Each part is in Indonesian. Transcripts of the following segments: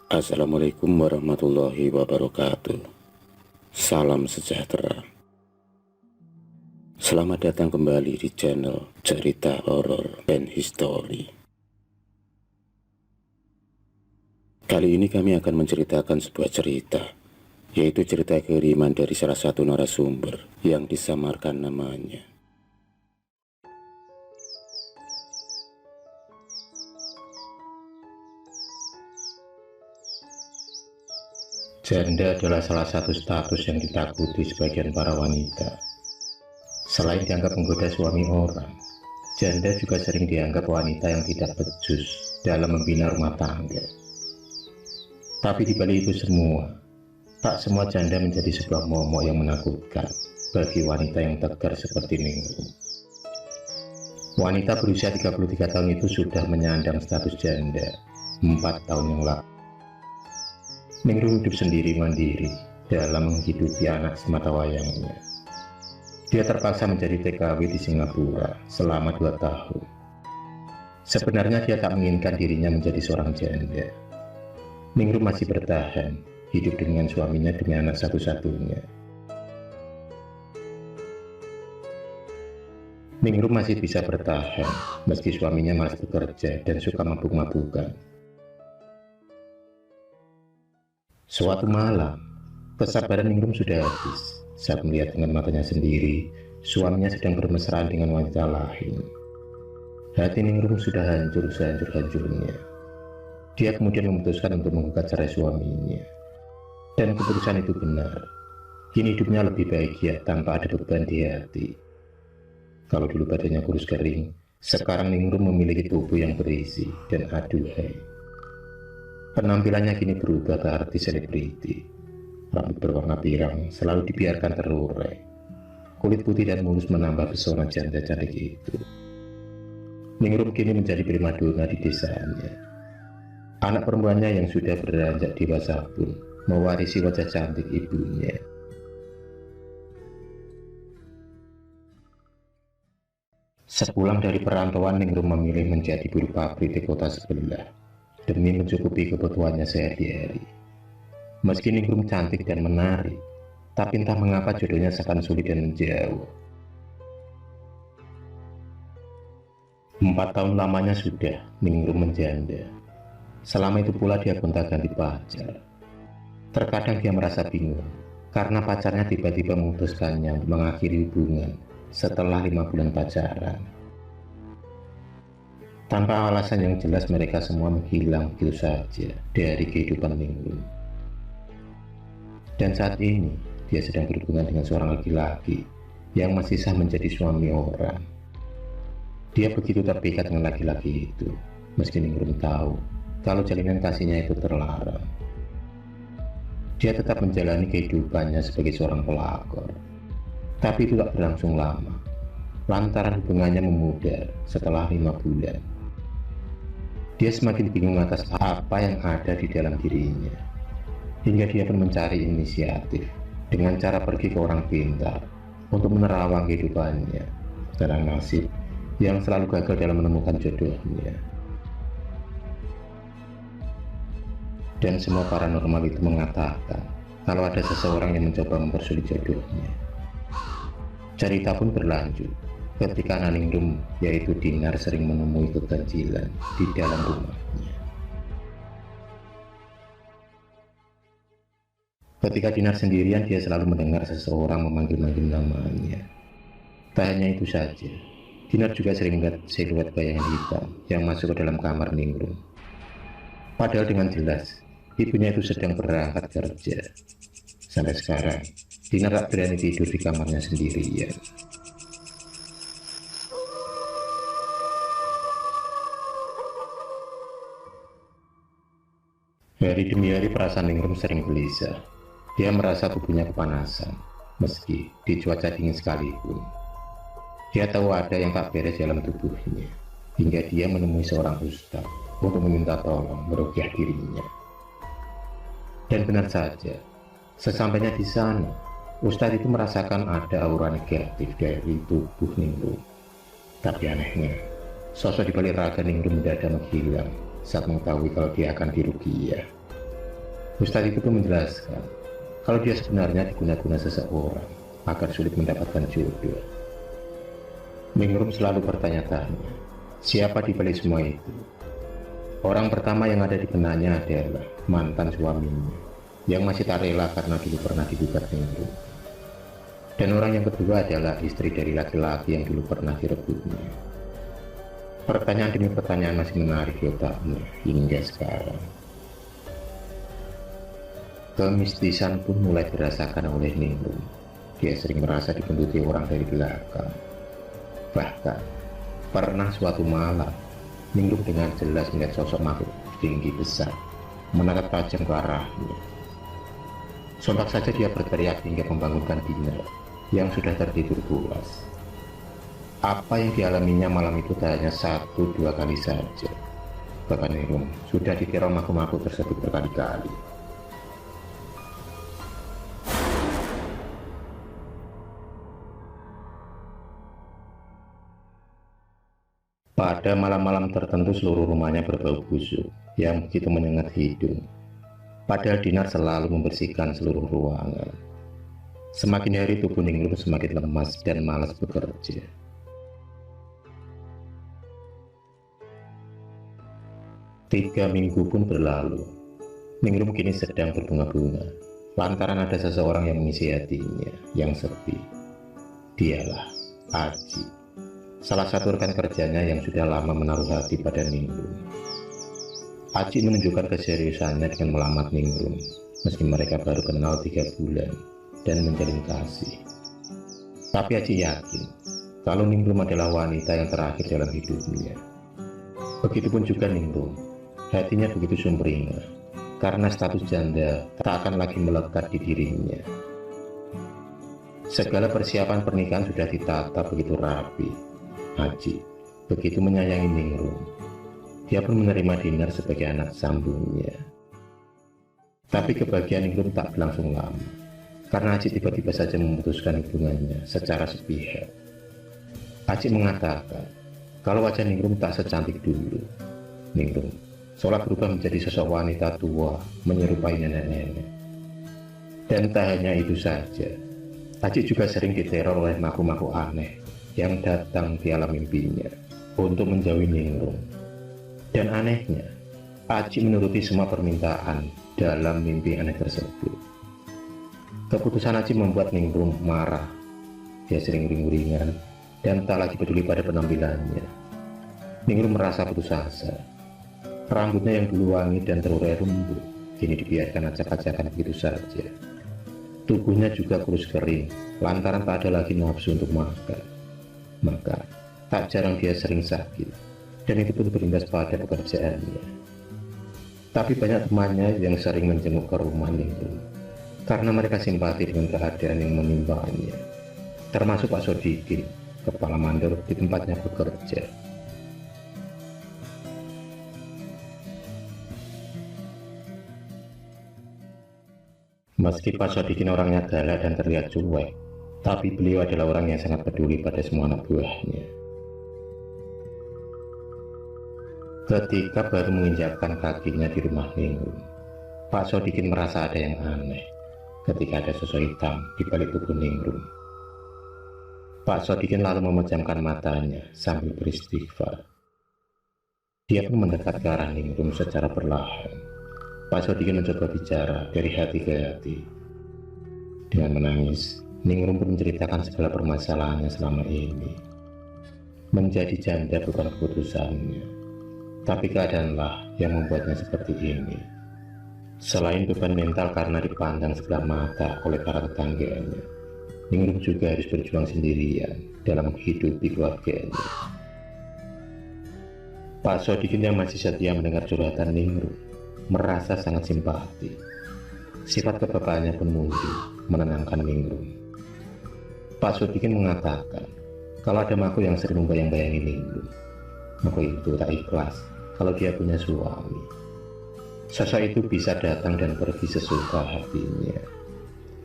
Assalamualaikum warahmatullahi wabarakatuh. Salam sejahtera. Selamat datang kembali di channel Cerita Horor dan History. Kali ini kami akan menceritakan sebuah cerita, yaitu cerita kiriman dari salah satu narasumber yang disamarkan namanya. Janda adalah salah satu status yang ditakuti sebagian para wanita. Selain dianggap menggoda suami orang, janda juga sering dianggap wanita yang tidak becus dalam membina rumah tangga. Tapi di balik itu semua, tak semua janda menjadi sebuah momok yang menakutkan bagi wanita yang tegar seperti Ningrum. Wanita berusia 33 tahun itu sudah menyandang status janda 4 tahun yang lalu. Ningrum hidup sendiri mandiri dalam menghidupi anak sematawayangnya. Dia terpaksa menjadi TKW di Singapura selama 2 tahun. Sebenarnya dia tak menginginkan dirinya menjadi seorang janda. Ningrum masih bertahan hidup dengan suaminya demi anak satu-satunya. Ningrum masih bisa bertahan meski suaminya malas bekerja dan suka mabuk-mabukan. Suatu malam, kesabaran Ningrum sudah habis saat melihat dengan matanya sendiri suaminya sedang bermesraan dengan wanita lain. Hati Ningrum sudah hancur sehancur-hancurnya. Dia kemudian memutuskan untuk menggugat cerai suaminya. Dan keputusan itu benar. Kini hidupnya lebih bahagia tanpa ada beban di hati. Kalau dulu badannya kurus kering, sekarang Ningrum memiliki tubuh yang berisi dan aduhai. Penampilannya kini berubah ke artis selebriti. Rambut berwarna pirang selalu dibiarkan terurai. Kulit putih dan mulus menambah pesona janda cantik itu. Ningrum kini menjadi primadona di desanya. Anak perempuannya yang sudah beranjak dewasa pun mewarisi wajah cantik ibunya. Sepulang dari perantauan, Ningrum memilih menjadi buruh pabrik di kota sebelah demi mencukupi kebutuhannya sehari-hari. Meski Ningrum cantik dan menarik, tapi entah mengapa jodohnya seakan sulit dan menjauh. 4 tahun lamanya sudah Ningrum menjanda. Selama itu pula dia gonta-ganti pacar. Terkadang dia merasa bingung karena pacarnya tiba-tiba memutuskannya untuk mengakhiri hubungan setelah 5 bulan pacaran. Tanpa alasan yang jelas, mereka semua menghilang begitu saja dari kehidupan Ningrum. Dan saat ini, dia sedang berhubungan dengan seorang laki-laki yang masih sah menjadi suami orang. Dia begitu terpikat dengan laki-laki itu, meski Ningrum tahu kalau jalinan kasihnya itu terlarang. Dia tetap menjalani kehidupannya sebagai seorang pelakor. Tapi itu tak berlangsung lama, lantaran hubungannya memudar setelah 5 bulan. Dia semakin bingung atas apa yang ada di dalam dirinya, hingga dia pun mencari inisiatif dengan cara pergi ke orang pintar untuk menerawang kehidupannya tentang nasib yang selalu gagal dalam menemukan jodohnya. Dan semua paranormal itu mengatakan kalau ada seseorang yang mencoba mempersulit jodohnya. Cerita pun berlanjut ketika anak Ningrum, yaitu Dinar, sering menemui keganjilan di dalam rumahnya. Ketika Dinar sendirian, dia selalu mendengar seseorang memanggil-manggil namanya. Tak hanya itu saja, Dinar juga sering melihat siluet bayangan hitam yang masuk ke dalam kamar Ningrum. Padahal dengan jelas, ibunya itu sedang berangkat kerja. Sampai sekarang, Dinar tak berani tidur di kamarnya sendirian. Hari demi hari perasaan Ningrum sering gelisah. Dia merasa tubuhnya kepanasan, meski di cuaca dingin sekalipun. Dia tahu ada yang tak beres dalam tubuhnya, hingga dia menemui seorang ustaz untuk meminta tolong meruqyah dirinya. Dan benar saja, sesampainya di sana, ustaz itu merasakan ada aura negatif dari tubuh Ningrum. Tapi anehnya, sosok di balik raga Ningrum mendadak menghilang saat mengetahui kalau dia akan diruqyah. Ustadz itu pun menjelaskan kalau dia sebenarnya diguna-guna seseorang agar sulit mendapatkan jodoh. Ningrum selalu bertanya-tanya, siapa di balik semua itu? Orang pertama yang ada di benaknya adalah mantan suaminya yang masih tak rela karena dulu pernah digugat Ningrum. Dan orang yang kedua adalah istri dari laki-laki yang dulu pernah direbutnya. Pertanyaan demi pertanyaan masih menarik di otaknya hingga sekarang. Kemistisan pun mulai dirasakan oleh Ningrum. Dia sering merasa dibentuti orang dari belakang. Bahkan, pernah suatu malam, Ningrum dengan jelas melihat sosok makhluk tinggi besar menatap tajam ke arahnya. Sontak saja dia berteriak hingga membangunkan Dinar yang sudah tertidur pulas. Apa yang dialaminya malam itu tak hanya 1-2 kali saja. Bahkan Ningrum sudah diteror makhluk-makhluk tersebut berkali-kali. Pada malam-malam tertentu seluruh rumahnya berbau busuk yang begitu menyengat hidung. Padahal Dinar selalu membersihkan seluruh ruangan. Semakin hari tubuh Ningrum semakin lemas dan malas bekerja. Tiga minggu pun berlalu. Ningrum kini sedang berbunga-bunga lantaran ada seseorang yang mengisi hatinya yang sepi. Dialah Aji, salah satu rekan kerjanya yang sudah lama menaruh hati pada Ningrum. Aji menunjukkan keseriusannya dengan melamar Ningrum meski mereka baru kenal 3 bulan dan menjalin kasih. Tapi Aji yakin kalau Ningrum adalah wanita yang terakhir dalam hidupnya. Begitupun juga Ningrum, hatinya begitu sumringah karena status janda tak akan lagi melekat di dirinya. Segala persiapan pernikahan sudah ditata begitu rapi. Aji begitu menyayangi Ningrum. Dia pun menerima Dinar sebagai anak sambungnya. Tapi kebahagiaan Ningrum tak berlangsung lama, karena Aji tiba-tiba saja memutuskan hubungannya secara sepihak. Aji mengatakan kalau wajah Ningrum tak secantik dulu. Ningrum seolah berubah menjadi sosok wanita tua menyerupai nenek-nenek. Dan tak hanya itu saja, Aji juga sering diteror oleh makhluk-makhluk aneh yang datang di alam mimpinya untuk menjauhi Ningrum. Dan anehnya, Aji menuruti semua permintaan dalam mimpi aneh tersebut. Keputusan Aji membuat Ningrum marah. Dia sering uring-uringan dan tak lagi peduli pada penampilannya. Ningrum merasa putus asa. Rambutnya yang dulu wangi dan terurai lembut kini dibiarkan acak-acakan begitu saja. Tubuhnya juga kurus kering lantaran tak ada lagi nafsu untuk makan. Maka tak jarang dia sering sakit, dan itu pun berimbas pada pekerjaannya. Tapi banyak temannya yang sering menjenguk ke rumah Ningrum karena mereka simpati dengan keadaan yang menimpanya, termasuk Pak Sodikin, kepala mandor di tempatnya bekerja. Meski Pak Sodikin orangnya galak dan terlihat cuek, tapi beliau adalah orang yang sangat peduli pada semua anak buahnya. Ketika baru menginjakkan kakinya di rumah Ningrum, Pak Sodikin merasa ada yang aneh ketika ada sosok hitam di balik tubuh Ningrum. Pak Sodikin lalu memejamkan matanya sambil beristighfar. Dia pun mendekat ke arah Ningrum secara perlahan. Pak Sodikin mencoba bicara dari hati ke hati. Dengan menangis, Ningrum pun menceritakan segala permasalahannya selama ini. Menjadi janda bukan keputusannya, tapi keadaanlah yang membuatnya seperti ini. Selain beban mental karena dipandang sebelah mata oleh para tetangganya, Ningrum juga harus berjuang sendirian dalam menghidupi keluarganya. Pak Sodikin yang masih setia mendengar curhatan Ningrum merasa sangat simpati. Sifat kebapaannya pun muncul menenangkan Ningrum. Pak Sodikin mengatakan kalau ada makhluk yang sering membayang-bayangi Ningrum, makhluk itu tak ikhlas kalau dia punya suami. Sosok itu bisa datang dan pergi sesuka hatinya,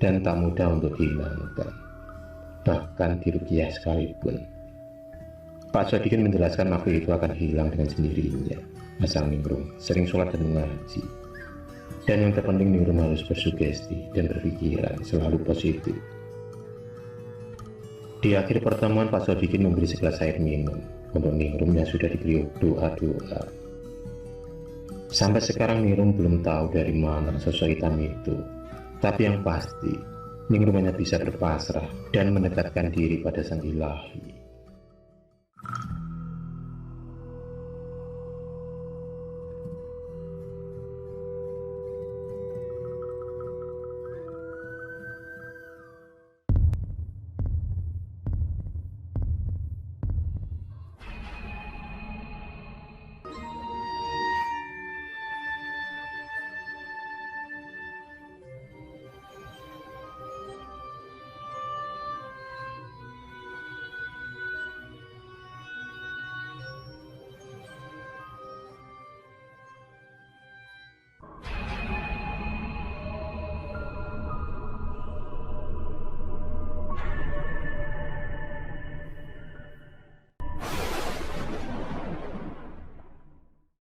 dan tak mudah untuk dihilangkan, bahkan diruqyah sekalipun. Pak Sodikin menjelaskan makhluk itu akan hilang dengan sendirinya asal Ningrum sering sholat dan mengaji. Dan yang terpenting Ningrum harus bersugesti dan berpikiran selalu positif. Di akhir pertemuan Pak Sodikin memberi segelas air minum untuk Ningrum yang sudah diberi doa-doa. Sampai sekarang Ningrum belum tahu dari mana sosok hitam itu. Tapi yang pasti Ningrum hanya bisa berpasrah dan mendekatkan diri pada Sang Ilahi.